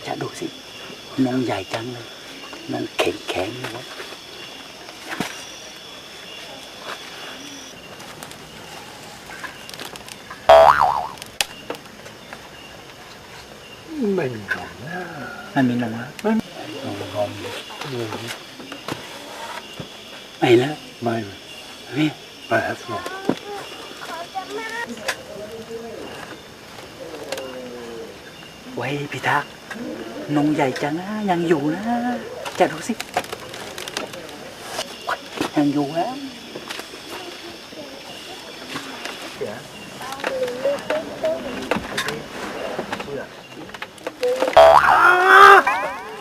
จะดูสิน้องใหญ่จังเลยน้องแข็งแข็งเลยวะไม่มีนมนะไม่มีนมแล้วไม่นมไม่แล้วไม่นี่ไม่ครับนมไว้พี่ทักน้องใหญ่จังนะยังอยู่นะจะดูสิยังอยู่นะ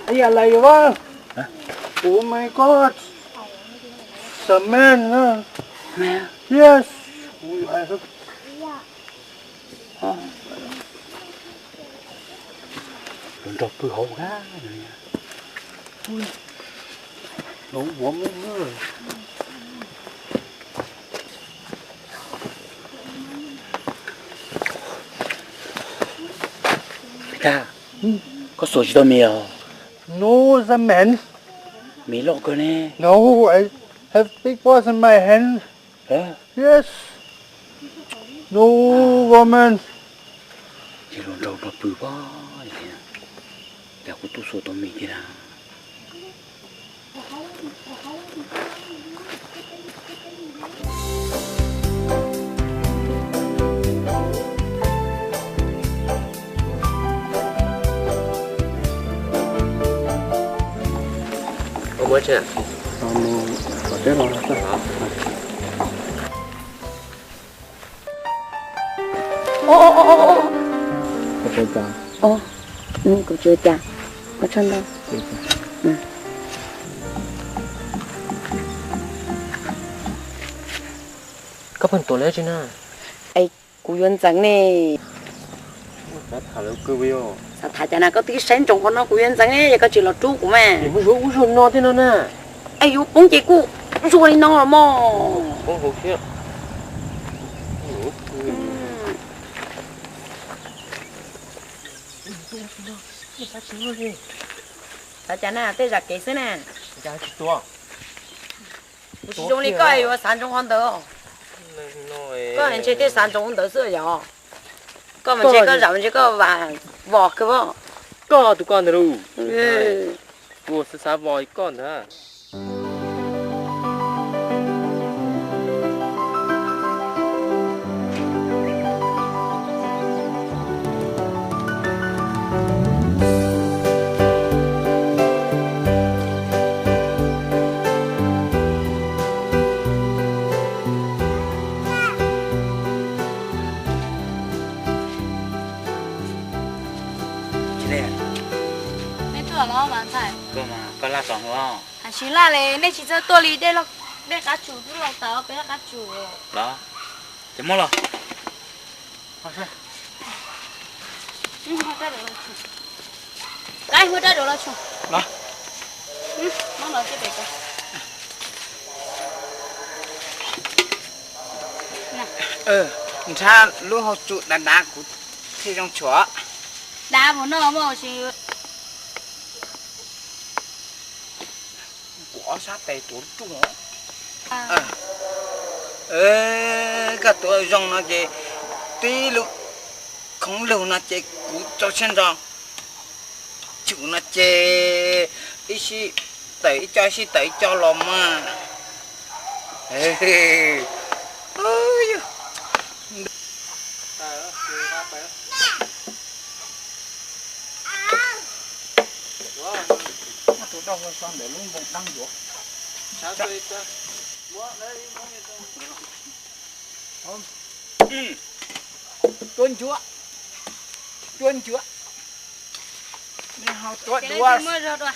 ไอ้อะไรวะโอ้ my god the man นะ แม่ yes I have 人做背好噶，老我们呢？พี่ตาก็สวยตัวเมียว No the man มีโลกกันแน่ No I have big balls in my hand เออ Yes No woman ที่เราตัวปืนบ้าอย่างเงี้ยแต่กูตัวสวยตัวเมียที่นะHow much? hotel or something. Hotel down. Cô chưa chả có chân đâu. Có phần tổ lẽ chứ na. Ấy, cô Yuan Trắng nè. Đã thả lâu cơ bio. Sao thả chả nào có tí sen trồng con nó cô Yuan Trắng nè, có chỉ là chú của mẹ. Thì mới uống rồi no thế nó nè. Ấy yêu bún chị cô, rồi đi no là mò. Không hổ kia. Thả chả nào tê giặc kế xứ nè. Giá chỉ to. Cô chỉ trong đi coi vào sản trong con tớ. Có anh chơi tê sản trong con tớ xưa rồi. Có mà chơi có rộng chơi có vỏ cơ bộ. Có tụi con rồi. Ừ. Cô sẽ vòi con hả? Nó bán phải cơ mà con la sòng không à chỉ là này nên chỉ cho tôi đi đây là đây cá chủ tức là tao bé là cá chủ đó chỉ mua rồi hơi ra được là chủ cái hơi ra được là chủ đó nó nói cái cái cha lúc họ trụ đá của thì trong chó đá của nó mà chỉ của sát tay tốn chung à cái tuổi rong nó chỉ tí lúc không lâu nó chỉ cú cho chân rong chủ nó chỉ ít xí tẩy cho lò mà ơi tụi đâu có xong để luôn một đăng vô sao tôi tuôn chúa đi học tuột cái đua này mưa rồi rồi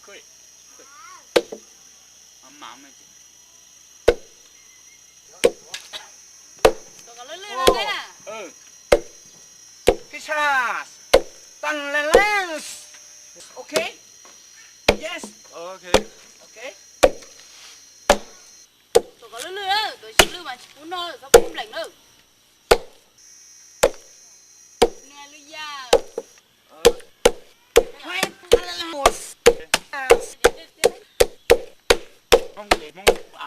cười mà mày Pizza Tan lens okay yes okay okay mà chỉ muốn nó sao cũng lạnh nữa. Nè lui ra. Không để mong à.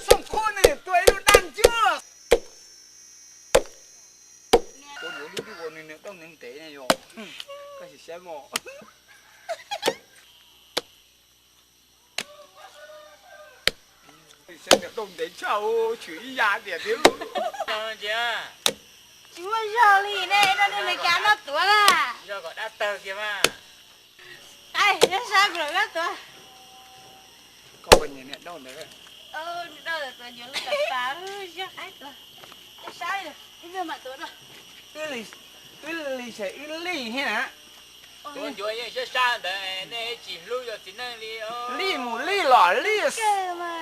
Xong khôn này tôi nó đang chưa. Tôi muốn đi bộ này nữa trong những tế này rồi. Cái gì xem mò. Xem được đông đến cháu chửi giá để thiếu. Sao chưa? Chỉ muốn giờ lì này nó đi lấy cá nó tuổi à. Giờ gọi đã tờ kìa mà. Ai, nó sao rồi đó tuổi. Có bao nhiêu nữa đâu nữa. Đâu là tuổi nhiều lúc cả phá chắc hết rồi. Nó sai rồi, bây giờ mà tuổi rồi. Cái lì sẽ lì hả? Tôi chúa như sẽ xa đấy, này chỉ lưu cho chỉ năng đi. Lì mù lì lỏ lì. Kệ mà.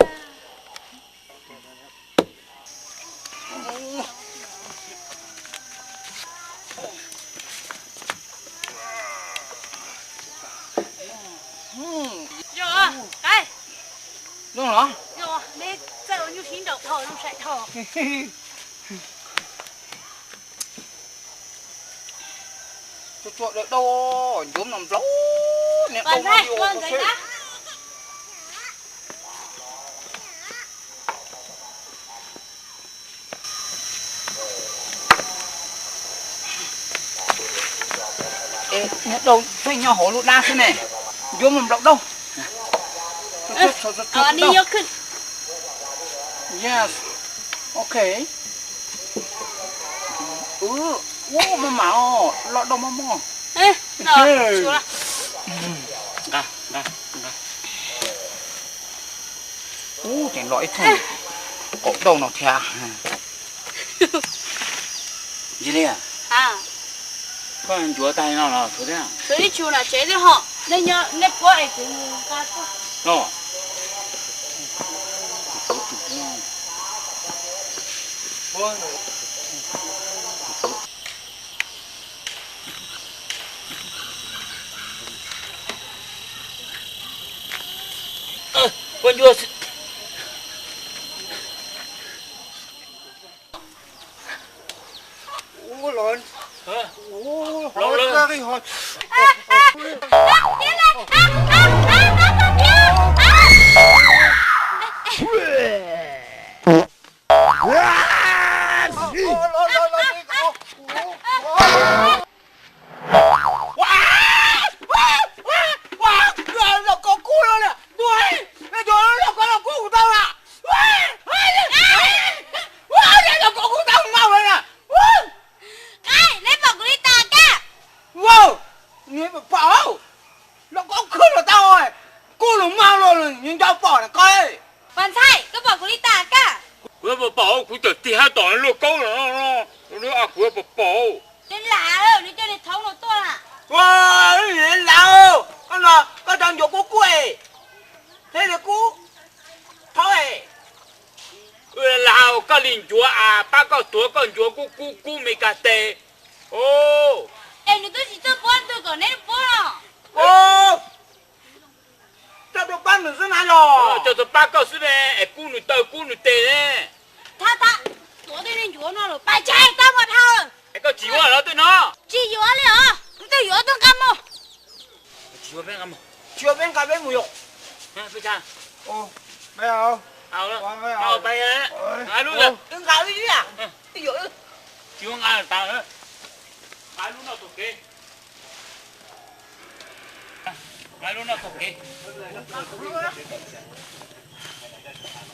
Rồi, đây. Đúng rồi. Rồi, đi sợ như xin đậu thở, không chạy thở. Chuột được đâu, nhóm nằm lố. Còn đây, con thấy đó. Ê, nhất đâu, thấy nhau hổ lụt đa thế này. Nhóm nằm lốc đâu. Đi vôขึ้น. Yes. Okay. Wow, mà lọt đâu mà mò. Ê, rồi, xuống Đây. Chẳng lỗi thôi. Cổ đầu nó thè. Gì đây à? à. Con chúa tay nào là thế à? Thế đi chú là chế đi họ. Nên nhớ, nên bố ấy cũng ca thôi. Nó. Con chúa lớn. Lớn ra cái hồi.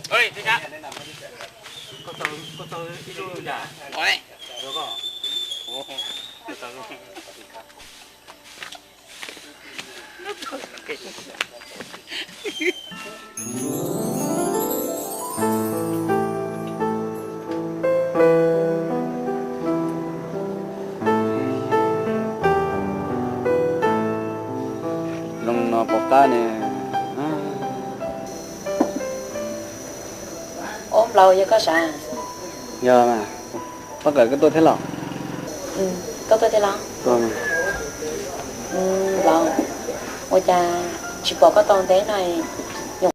Ôi, thế cha. Có tao đi luôn nhỉ? Ôi. Được không? Ồ. Tao. Long nó bọc ta nè. Ốm lâu chứ có sao? Giờ mà. Bắt lại cái tôi thế lòng. Có tôi thế lòng. Vâng. Lòng. Ôi cha, chỉ bỏ cái tông thế này